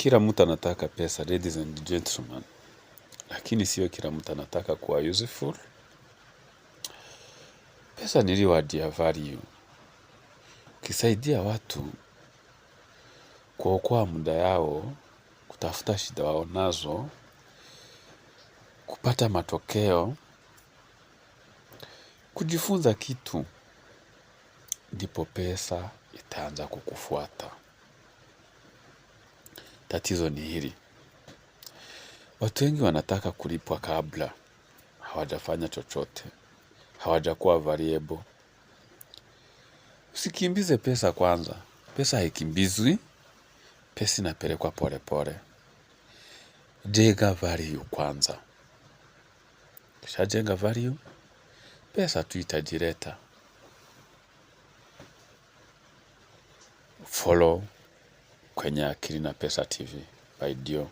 Kila mtu anataka pesa, ladies and gentlemen, lakini sio kila mtu anataka kuwa useful. Pesa ni reward ya value. Ukisaidia watu kuokoa muda yao, kutafuta shida wao nazo, kupata matokeo, kujifunza kitu, ndipo pesa itaanza kukufuata. Tatizo ni hili. Watu wengi wanataka kulipwa kabla, hawajafanya chochote, hawajakuwa variable. Usikimbize pesa kwanza. Pesa haikimbizwi, pesa inapelekwa pole pole. Jenga value kwanza. Ukishajenga value, pesa tu itajileta. Follow kwenye Akili na Pesa TV by Dio.